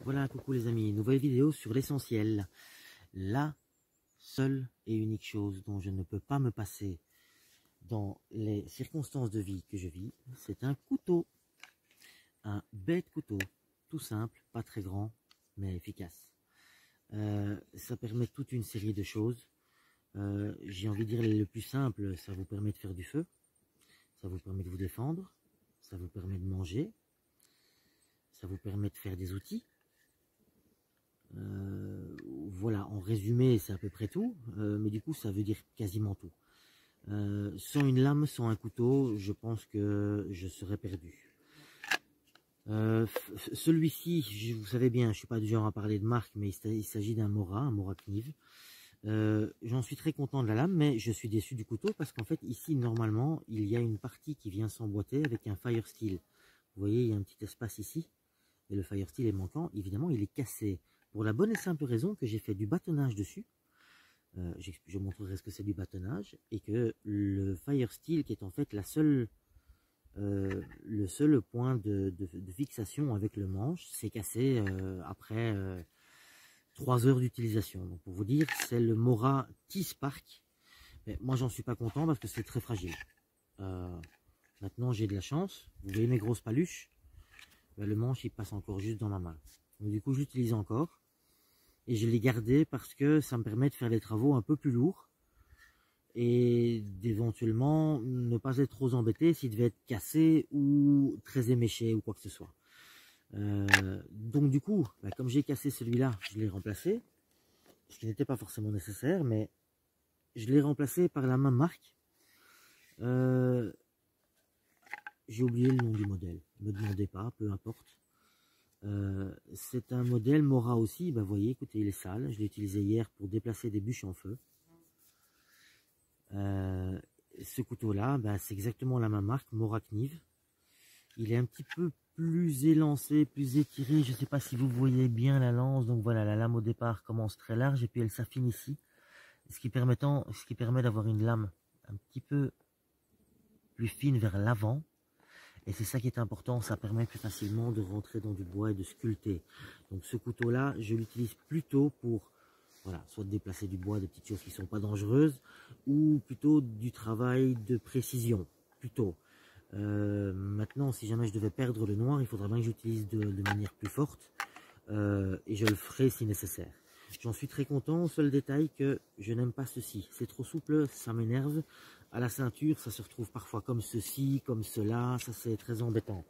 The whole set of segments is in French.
Voilà, coucou les amis, nouvelle vidéo sur l'essentiel. La seule et unique chose dont je ne peux pas me passer dans les circonstances de vie que je vis, c'est un couteau. Un bête couteau, tout simple, pas très grand, mais efficace. Ça permet toute une série de choses. J'ai envie de dire le plus simple, ça vous permet de faire du feu, ça vous permet de vous défendre, ça vous permet de manger, ça vous permet de faire des outils. Voilà, en résumé, c'est à peu près tout, mais du coup, ça veut dire quasiment tout. Sans une lame, sans un couteau, je pense que je serais perdu. Celui-ci, vous savez bien, je suis pas du genre à parler de marque, mais il s'agit d'un Mora, un Mora Kniv. J'en suis très content de la lame, mais je suis déçu du couteau parce qu'en fait, ici, normalement, il y a une partie qui vient s'emboîter avec un Fire Steel. Vous voyez, il y a un petit espace ici, et le Fire Steel est manquant. Évidemment, il est cassé. Pour la bonne et simple raison que j'ai fait du bâtonnage dessus. Je montrerai ce que c'est du bâtonnage. Et que le Fire Steel, qui est en fait le seul point de fixation avec le manche, s'est cassé après 3 heures d'utilisation. Donc pour vous dire, c'est le Mora T-Spark. Mais moi, j'en suis pas content parce que c'est très fragile. Maintenant, j'ai de la chance. Vous voyez mes grosses paluches. Le manche, il passe encore juste dans ma main. Donc du coup, j'utilise encore. Et je l'ai gardé parce que ça me permet de faire des travaux un peu plus lourds. Et d'éventuellement ne pas être trop embêté s'il devait être cassé ou très éméché ou quoi que ce soit. Donc du coup, comme j'ai cassé celui-là, je l'ai remplacé. Ce qui n'était pas forcément nécessaire, mais je l'ai remplacé par la même marque. J'ai oublié le nom du modèle. Ne me demandez pas, peu importe. C'est un modèle Mora aussi. Vous voyez, écoutez, il est sale. Je l'ai utilisé hier pour déplacer des bûches en feu. Ce couteau-là, c'est exactement la même marque, Mora Kniv. Il est un petit peu plus élancé, plus étiré. Je ne sais pas si vous voyez bien la lance. Donc voilà, la lame au départ commence très large et puis elle s'affine ici. Ce qui permet d'avoir une lame un petit peu plus fine vers l'avant. Et c'est ça qui est important, ça permet plus facilement de rentrer dans du bois et de sculpter. Donc ce couteau-là, je l'utilise plutôt pour, voilà, soit déplacer du bois, des petites choses qui ne sont pas dangereuses, ou plutôt du travail de précision, plutôt. Maintenant, si jamais je devais perdre le noir, il faudrait bien que j'utilise de manière plus forte, et je le ferai si nécessaire. J'en suis très content, seul détail que je n'aime pas ceci. C'est trop souple, ça m'énerve. À la ceinture, ça se retrouve parfois comme ceci, comme cela, ça c'est très embêtant.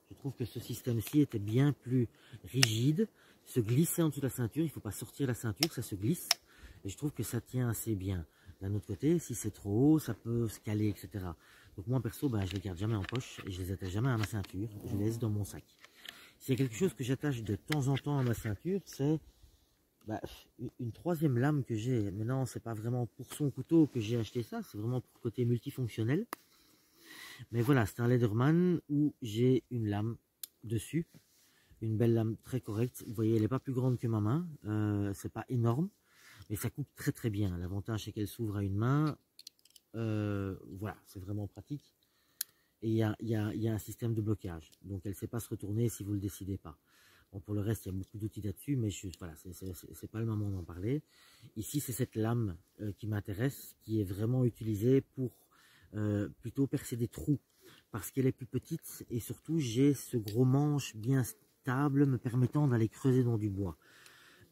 Je trouve que ce système-ci était bien plus rigide, se glisser en dessous de la ceinture, il ne faut pas sortir la ceinture, ça se glisse, et je trouve que ça tient assez bien. D'un autre côté, si c'est trop haut, ça peut se caler, etc. Donc moi perso, je les garde jamais en poche, et je les attache jamais à ma ceinture, je les laisse dans mon sac. S'il y a quelque chose que j'attache de temps en temps à ma ceinture, c'est une troisième lame que j'ai. Mais non, c'est pas vraiment pour son couteau que j'ai acheté ça, c'est vraiment pour le côté multifonctionnel. Mais voilà, c'est un Leatherman où j'ai une lame dessus, une belle lame très correcte. Vous voyez, elle n'est pas plus grande que ma main, c'est pas énorme, mais ça coupe très très bien. L'avantage c'est qu'elle s'ouvre à une main, voilà, c'est vraiment pratique. Et il y a un système de blocage, donc elle ne sait pas se retourner si vous ne le décidez pas. Bon, pour le reste, il y a beaucoup d'outils là-dessus, mais voilà, c'est pas le moment d'en parler. Ici, c'est cette lame qui m'intéresse, qui est vraiment utilisée pour plutôt percer des trous, parce qu'elle est plus petite, et surtout, j'ai ce gros manche bien stable, me permettant d'aller creuser dans du bois.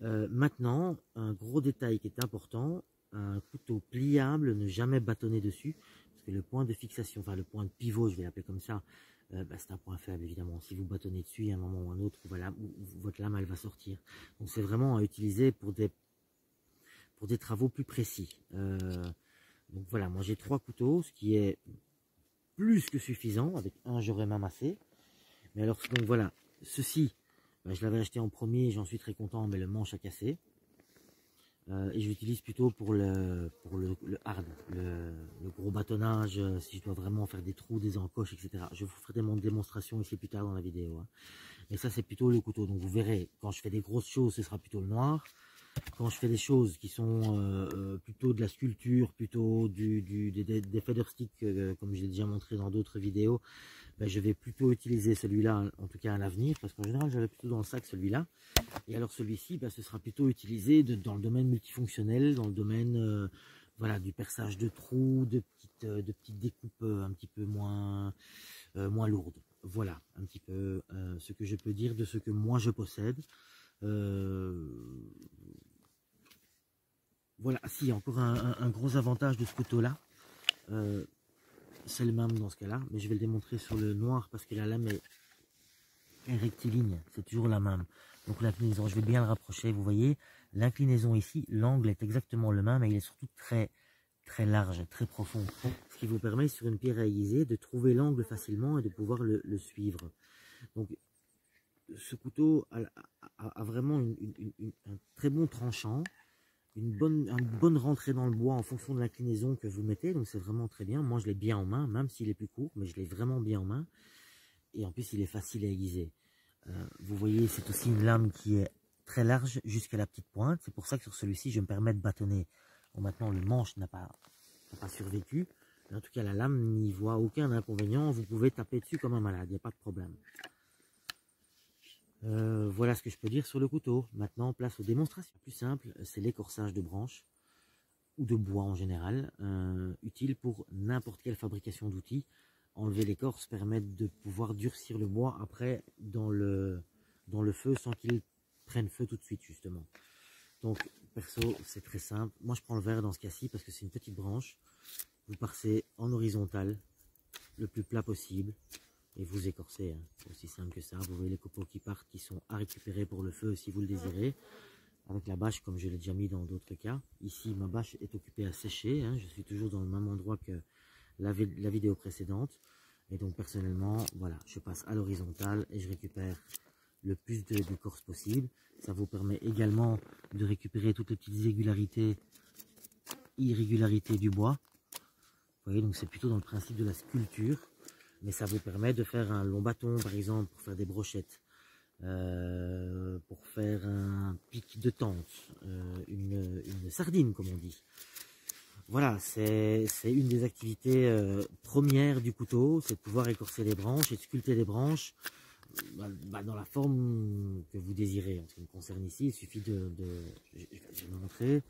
Maintenant, un gros détail qui est important, un couteau pliable, ne jamais bâtonner dessus, parce que le point de fixation, enfin le point de pivot, je vais l'appeler comme ça, c'est un point faible évidemment. Si vous bâtonnez dessus, à un moment ou un autre, voilà, votre lame elle va sortir. Donc c'est vraiment à utiliser pour des travaux plus précis. Donc voilà, moi j'ai 3 couteaux, ce qui est plus que suffisant. Avec un, j'aurais même assez. Mais alors donc voilà, ceci, je l'avais acheté en premier, j'en suis très content, mais le manche a cassé. Et je l'utilise plutôt pour le hard, le gros bâtonnage, si je dois vraiment faire des trous, des encoches, etc. Je vous ferai des démonstrations ici plus tard dans la vidéo. Mais ça, c'est plutôt le couteau. Donc vous verrez, quand je fais des grosses choses, ce sera plutôt le noir. quand je fais des choses qui sont plutôt de la sculpture, plutôt des feather sticks, comme je l'ai déjà montré dans d'autres vidéos, ben, je vais plutôt utiliser celui-là, en tout cas à l'avenir, parce qu'en général, j'avais plutôt dans le sac celui-là. Et alors celui-ci, ben, ce sera plutôt utilisé dans le domaine multifonctionnel, dans le domaine voilà, du perçage de trous, de petites découpes un petit peu moins lourdes. Voilà un petit peu ce que je peux dire de ce que moi je possède. Voilà, si, encore un gros avantage de ce couteau-là, c'est le même dans ce cas-là, mais je vais le démontrer sur le noir parce que la lame est rectiligne, c'est toujours la même. Donc l'inclinaison, je vais bien le rapprocher, vous voyez, l'inclinaison ici, l'angle est exactement le même, et il est surtout très large, très profond, ce qui vous permet sur une pierre aiguisée de trouver l'angle facilement et de pouvoir le suivre. Donc ce couteau a vraiment un très bon tranchant, une bonne rentrée dans le bois en fonction de l'inclinaison que vous mettez, donc c'est vraiment très bien. Moi je l'ai bien en main, même s'il est plus court, mais je l'ai vraiment bien en main, et en plus il est facile à aiguiser. Vous voyez, c'est aussi une lame qui est très large jusqu'à la petite pointe, c'est pour ça que sur celui-ci je me permets de bâtonner. Bon, maintenant le manche n'a pas survécu, mais en tout cas la lame n'y voit aucun inconvénient, vous pouvez taper dessus comme un malade, il n'y a pas de problème. Voilà ce que je peux dire sur le couteau. Maintenant, place aux démonstrations. Le plus simple, c'est l'écorçage de branches ou de bois en général, utile pour n'importe quelle fabrication d'outils. Enlever l'écorce permet de pouvoir durcir le bois après dans le feu sans qu'il prenne feu tout de suite justement. Donc perso, c'est très simple. Moi je prends le verre dans ce cas-ci parce que c'est une petite branche. Vous passez en horizontal le plus plat possible. Et vous écorcez, hein. C'est aussi simple que ça. Vous voyez les copeaux qui partent, qui sont à récupérer pour le feu si vous le désirez. Avec la bâche, comme je l'ai déjà mis dans d'autres cas. Ici, ma bâche est occupée à sécher, hein. Je suis toujours dans le même endroit que la vidéo précédente. Et donc, personnellement, voilà, je passe à l'horizontale et je récupère le plus d'écorce possible. Ça vous permet également de récupérer toutes les petites irrégularités du bois. Vous voyez, donc c'est plutôt dans le principe de la sculpture. Mais ça vous permet de faire un long bâton, par exemple, pour faire des brochettes, pour faire un pic de tente, une sardine, comme on dit. Voilà, c'est une des activités premières du couteau, c'est de pouvoir écorcer les branches et de sculpter les branches dans la forme que vous désirez. En ce qui me concerne ici, il suffit je vais vous montrer.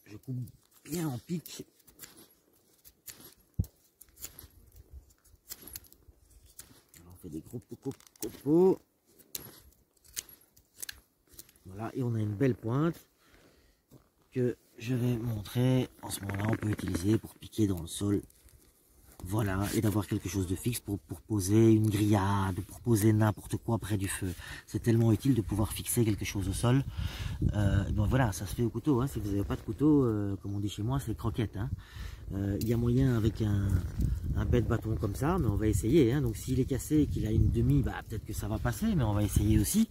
Je coupe bien en pic. Des gros copeaux. Voilà, et on a une belle pointe que je vais montrer. En ce moment-là, on peut utiliser pour piquer dans le sol. Voilà, et d'avoir quelque chose de fixe pour poser une grillade, pour poser n'importe quoi près du feu. C'est tellement utile de pouvoir fixer quelque chose au sol. Donc voilà, ça se fait au couteau, hein. Si vous n'avez pas de couteau, comme on dit chez moi, c'est croquette, hein. Il y a moyen avec un bête bâton comme ça, mais on va essayer, hein. Donc s'il est cassé et qu'il a une demi, bah, peut-être que ça va passer, mais on va essayer aussi.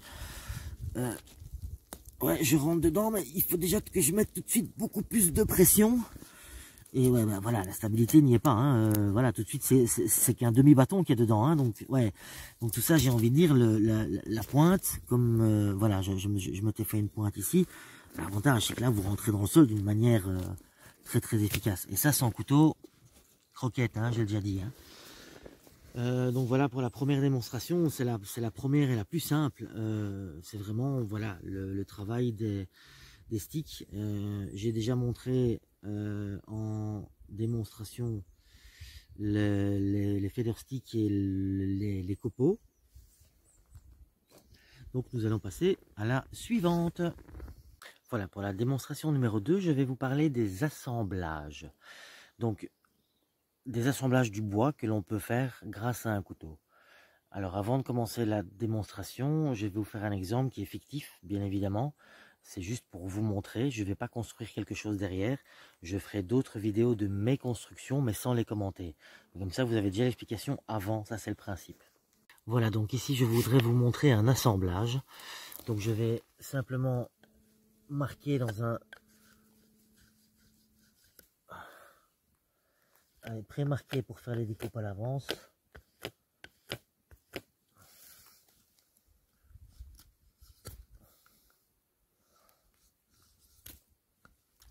Ouais, je rentre dedans, mais il faut déjà que je mette tout de suite beaucoup plus de pression. Et ouais, bah, voilà, la stabilité n'y est pas, hein. Voilà, tout de suite, c'est qu'un demi-bâton qui est dedans, hein. Donc, ouais, donc tout ça, j'ai envie de dire, la pointe, comme, voilà, je m'étais fait une pointe ici. L'avantage, c'est que là, vous rentrez dans le sol d'une manière très efficace. Et ça, sans couteau, croquette, hein, j'ai déjà dit, hein. Donc voilà pour la première démonstration, c'est la première et la plus simple. C'est vraiment voilà le travail des sticks. J'ai déjà montré en démonstration les feather sticks et les copeaux. Donc nous allons passer à la suivante. Voilà, pour la démonstration numéro 2, je vais vous parler des assemblages. Donc des assemblages du bois que l'on peut faire grâce à un couteau. Alors avant de commencer la démonstration, je vais vous faire un exemple qui est fictif, bien évidemment. C'est juste pour vous montrer, je ne vais pas construire quelque chose derrière. Je ferai d'autres vidéos de mes constructions, mais sans les commenter. Comme ça, vous avez déjà l'explication avant, ça c'est le principe. Voilà, donc ici je voudrais vous montrer un assemblage. Donc je vais simplement marquer dans un... pré-marqué pour faire les découpes à l'avance.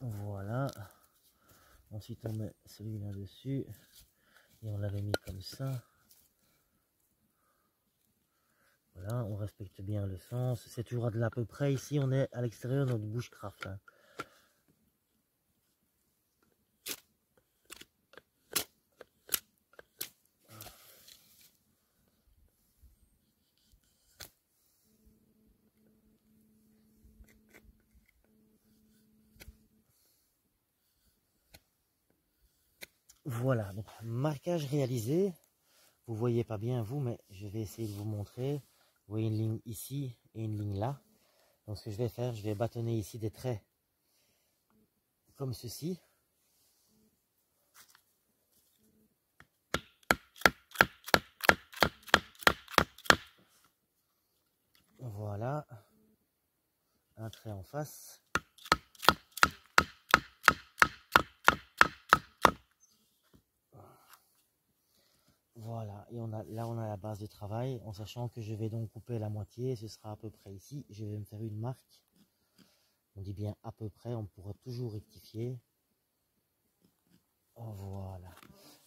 Voilà. Ensuite on met celui-là dessus et on l'avait mis comme ça. Voilà, on respecte bien le sens. C'est toujours de l'à peu près. Ici on est à l'extérieur de notre bushcraft. Hein. Voilà, donc marquage réalisé. Vous voyez pas bien vous, mais je vais essayer de vous montrer. Vous voyez une ligne ici et une ligne là. Donc ce que je vais faire, je vais bâtonner ici des traits comme ceci. Voilà, un trait en face. Voilà, et là on a la base de travail, en sachant que je vais donc couper la moitié, ce sera à peu près ici. Je vais me faire une marque. On dit bien à peu près, on pourra toujours rectifier. Voilà.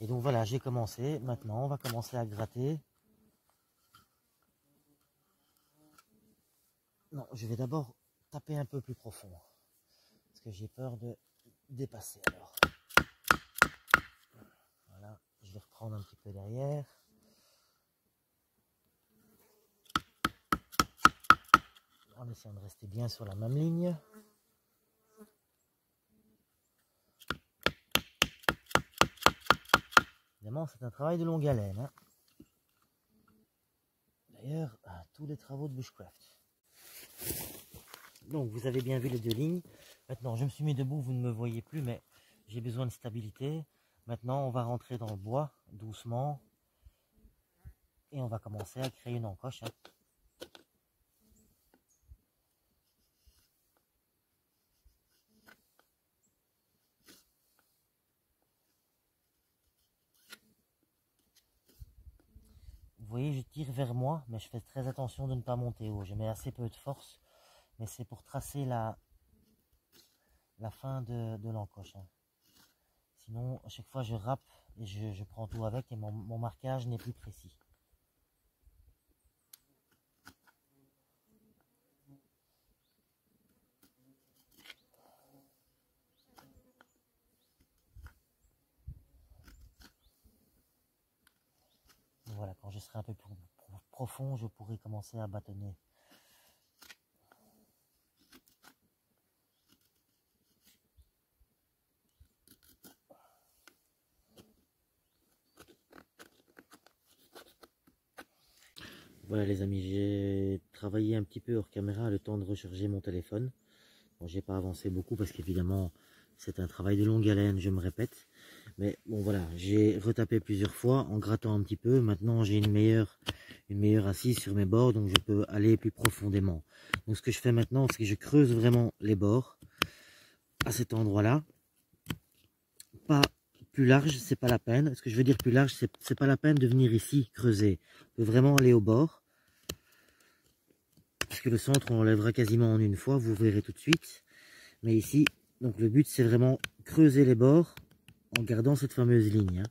Et donc voilà, j'ai commencé. Maintenant, on va commencer à gratter. Non, je vais d'abord taper un peu plus profond. Parce que j'ai peur de dépasser alors. Voilà, je vais reprendre un petit peu derrière. En essayant de rester bien sur la même ligne. Évidemment, c'est un travail de longue haleine. Hein. D'ailleurs, tous les travaux de bushcraft. Donc, vous avez bien vu les deux lignes. Maintenant, je me suis mis debout, vous ne me voyez plus, mais j'ai besoin de stabilité. Maintenant, on va rentrer dans le bois, doucement. Et on va commencer à créer une encoche. Hein. Vous voyez, je tire vers moi, mais je fais très attention de ne pas monter haut. Je mets assez peu de force, mais c'est pour tracer la fin de l'encoche. Hein. Sinon, à chaque fois, je râpe et je prends tout avec et mon marquage n'est plus précis. Voilà, quand je serai un peu plus profond, je pourrai commencer à bâtonner. Voilà les amis, j'ai travaillé un petit peu hors caméra le temps de recharger mon téléphone. Bon, j'ai pas avancé beaucoup parce qu'évidemment c'est un travail de longue haleine, je me répète. Mais bon voilà, j'ai retapé plusieurs fois en grattant un petit peu. Maintenant j'ai une meilleure assise sur mes bords, donc je peux aller plus profondément. Donc ce que je fais maintenant, c'est que je creuse vraiment les bords à cet endroit-là. Pas plus large, c'est pas la peine. Ce que je veux dire plus large, c'est pas la peine de venir ici creuser. On peut vraiment aller au bord. Parce que le centre, on l'enlèvera quasiment en une fois, vous verrez tout de suite. Mais ici, donc le but, c'est vraiment creuser les bords en gardant cette fameuse ligne. Hein.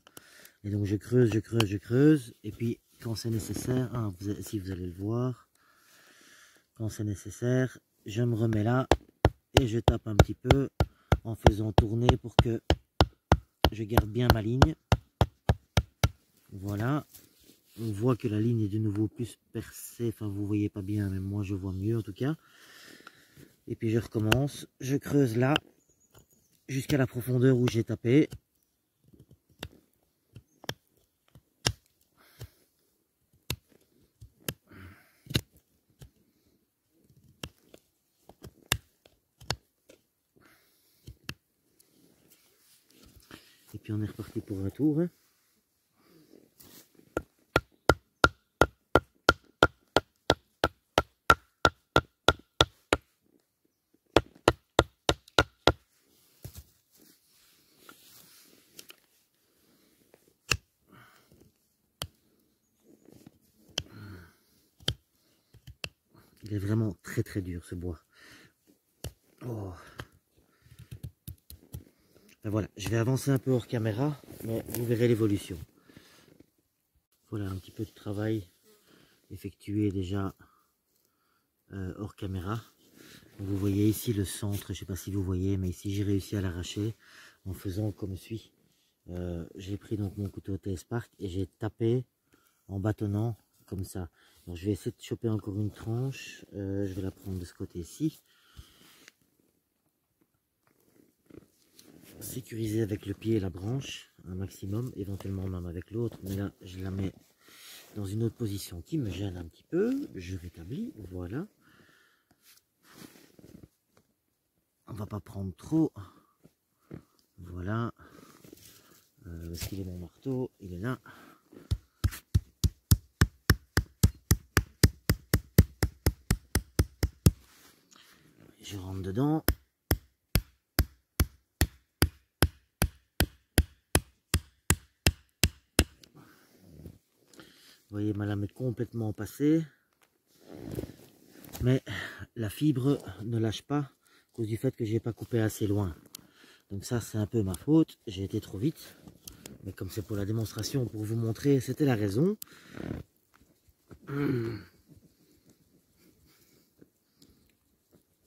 Et donc je creuse, je creuse, je creuse. Et puis, quand c'est nécessaire, hein, si vous allez le voir, quand c'est nécessaire, je me remets là et je tape un petit peu en faisant tourner pour que je garde bien ma ligne. Voilà. On voit que la ligne est de nouveau plus percée. Enfin, vous voyez pas bien, mais moi, je vois mieux en tout cas. Et puis, je recommence. Je creuse là jusqu'à la profondeur où j'ai tapé. Et puis, on est reparti pour un tour. Hein. Il est vraiment très très dur ce bois. Oh. Ben voilà, je vais avancer un peu hors caméra, mais vous verrez l'évolution. Voilà un petit peu de travail effectué déjà hors caméra. Vous voyez ici le centre, je ne sais pas si vous voyez, mais ici j'ai réussi à l'arracher en faisant comme suit. J'ai pris donc mon couteau TS Park et j'ai tapé en bâtonnant comme ça. Alors, je vais essayer de choper encore une tranche. Je vais la prendre de ce côté-ci. Sécuriser avec le pied la branche un maximum, éventuellement même avec l'autre. Mais là, je la mets dans une autre position qui me gêne un petit peu. Je rétablis, voilà. On va pas prendre trop. Voilà. Où est-ce qu'il est mon marteau? Il est là. Je rentre dedans. Vous voyez, ma lame est complètement passée. Mais la fibre ne lâche pas à cause du fait que j'ai pas coupé assez loin. Donc ça, c'est un peu ma faute. J'ai été trop vite. Mais comme c'est pour la démonstration, pour vous montrer, c'était la raison.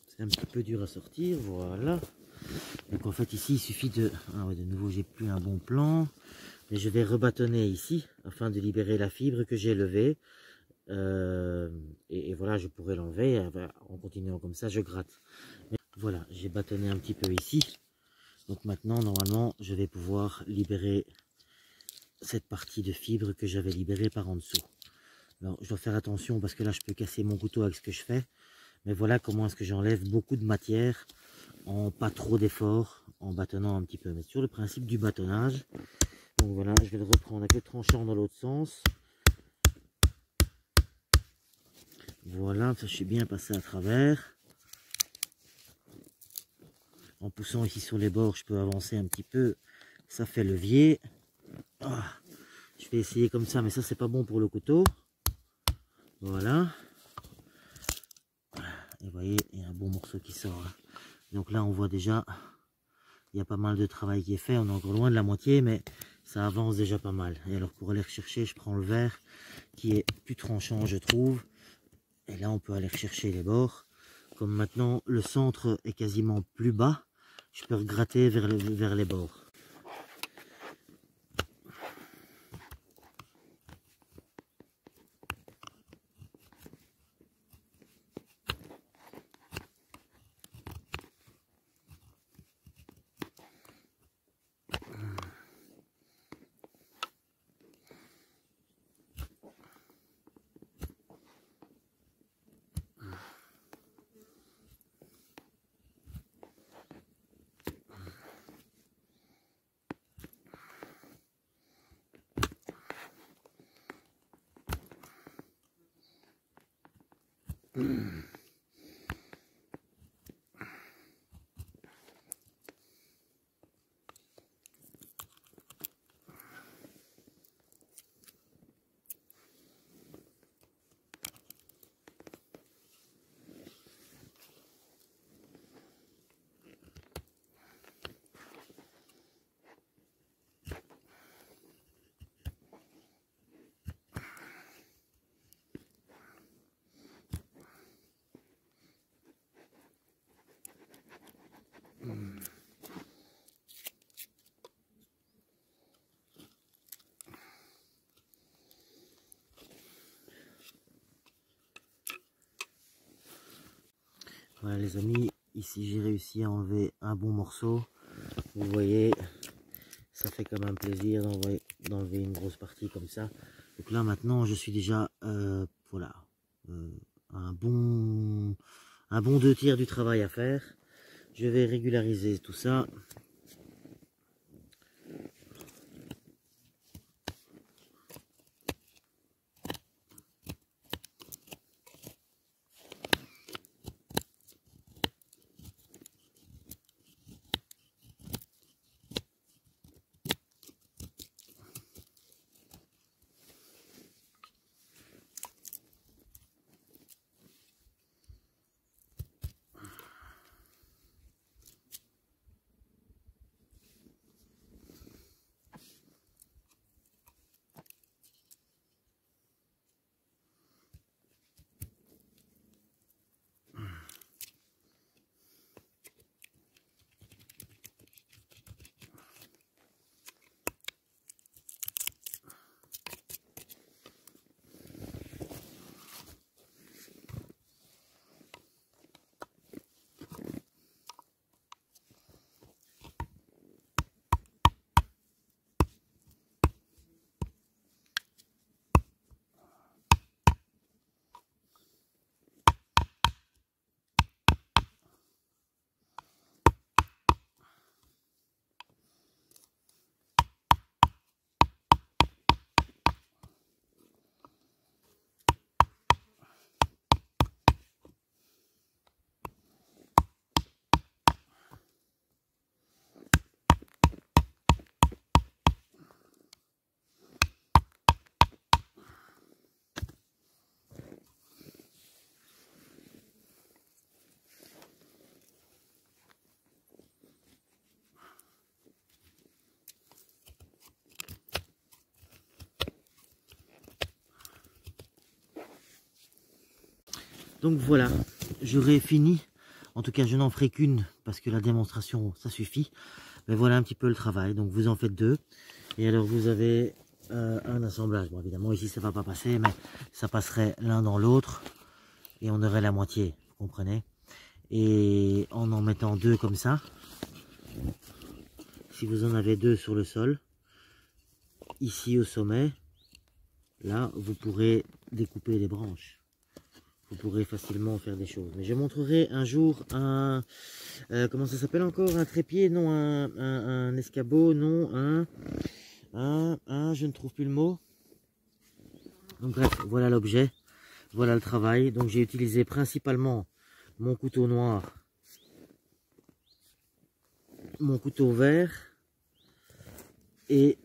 C'est un petit peu dur à sortir, voilà. Donc en fait ici il suffit de... Ah ouais, de nouveau j'ai plus un bon plan. Mais je vais rebâtonner ici afin de libérer la fibre que j'ai levée. Et voilà, je pourrais l'enlever. En continuant comme ça, je gratte. Mais voilà, j'ai bâtonné un petit peu ici. Donc maintenant, normalement, je vais pouvoir libérer cette partie de fibre que j'avais libérée par en dessous. Alors, je dois faire attention parce que là, je peux casser mon couteau avec ce que je fais. Mais voilà comment est-ce que j'enlève beaucoup de matière en pas trop d'efforts, en bâtonnant un petit peu. Mais sur le principe du bâtonnage. Donc voilà, je vais le reprendre avec le tranchant dans l'autre sens. Voilà, ça je suis bien passé à travers. En poussant ici sur les bords, je peux avancer un petit peu. Ça fait levier. Ah, je vais essayer comme ça, mais ça c'est pas bon pour le couteau. Voilà. Et vous voyez, il y a un bon morceau qui sort là. Donc là, on voit déjà, il y a pas mal de travail qui est fait. On est encore loin de la moitié, mais ça avance déjà pas mal. Et alors pour aller rechercher, je prends le verre qui est plus tranchant, je trouve. Et là, on peut aller rechercher les bords. Comme maintenant, le centre est quasiment plus bas, je peux regratter vers les bords. Voilà les amis, ici j'ai réussi à enlever un bon morceau. Vous voyez, ça fait quand même plaisir d'enlever une grosse partie comme ça. Donc là maintenant je suis déjà voilà, un bon 2/3 du travail à faire. Je vais régulariser tout ça. Donc voilà, j'aurai fini. En tout cas, je n'en ferai qu'une parce que la démonstration, ça suffit. Mais voilà un petit peu le travail. Donc vous en faites deux. Et alors vous avez un assemblage. Bon, évidemment, ici, ça ne va pas passer, mais ça passerait l'un dans l'autre. Et on aurait la moitié, vous comprenez? Et en mettant deux comme ça, si vous en avez deux sur le sol, ici au sommet, là, vous pourrez découper les branches. Vous pourrez facilement faire des choses. Mais je montrerai un jour un... comment ça s'appelle encore? Un trépied? Non, un escabeau? Non, je ne trouve plus le mot. Donc bref, voilà l'objet. Voilà le travail. Donc j'ai utilisé principalement mon couteau noir, mon couteau vert et...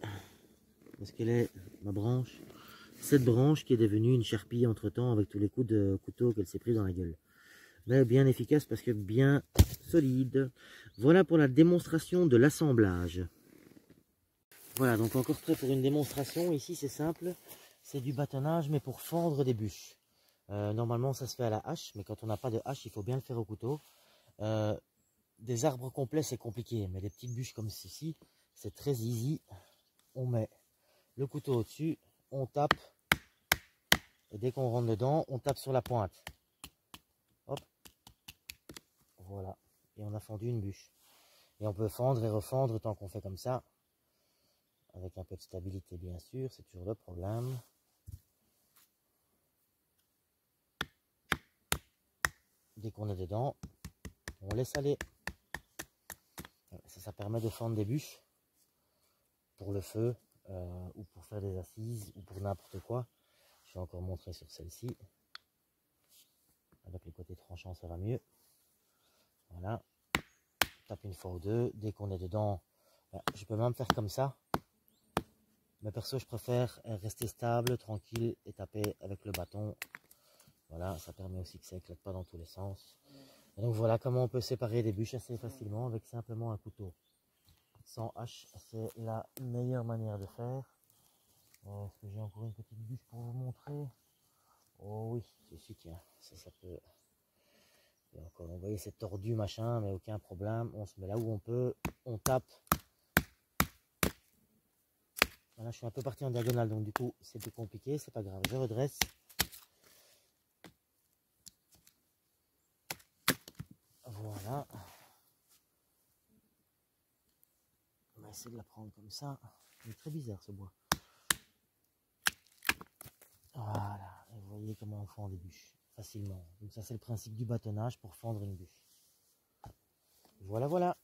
Où est-ce qu'elle est, ma branche? Cette branche qui est devenue une charpie entre temps avec tous les coups de couteau qu'elle s'est pris dans la gueule. Mais bien efficace parce que bien solide. Voilà pour la démonstration de l'assemblage. Voilà, donc encore prêt pour une démonstration. Ici c'est simple, c'est du bâtonnage mais pour fendre des bûches. Normalement ça se fait à la hache, mais quand on n'a pas de hache il faut bien le faire au couteau. Des arbres complets c'est compliqué, mais des petites bûches comme ceci c'est très easy. On met le couteau au-dessus, on tape. Et dès qu'on rentre dedans, on tape sur la pointe. Hop. Voilà. Et on a fendu une bûche. Et on peut fendre et refendre tant qu'on fait comme ça. Avec un peu de stabilité, bien sûr. C'est toujours le problème. Dès qu'on est dedans, on laisse aller. Ça permet de fendre des bûches. Pour le feu, ou pour faire des assises, ou pour n'importe quoi. Je vais encore montrer sur celle-ci. Avec le côté tranchant, ça va mieux. Voilà. Tape une fois ou deux. Dès qu'on est dedans, je peux même faire comme ça. Mais perso, je préfère rester stable, tranquille et taper avec le bâton. Voilà, ça permet aussi que ça éclate pas dans tous les sens. Et donc voilà comment on peut séparer des bûches assez facilement avec simplement un couteau. Sans hache, c'est la meilleure manière de faire. Est-ce que j'ai encore une petite bûche pour vous montrer? Oh oui, ceci, tiens, ça peut... Et encore, vous voyez, c'est tordu, machin, mais aucun problème. On se met là où on peut, on tape. Voilà, je suis un peu parti en diagonale, donc du coup, c'est plus compliqué, c'est pas grave. Je redresse. Voilà. On va essayer de la prendre comme ça. Il est très bizarre ce bois. Voilà, et vous voyez comment on fend des bûches facilement. Donc ça c'est le principe du bâtonnage pour fendre une bûche. Voilà, voilà.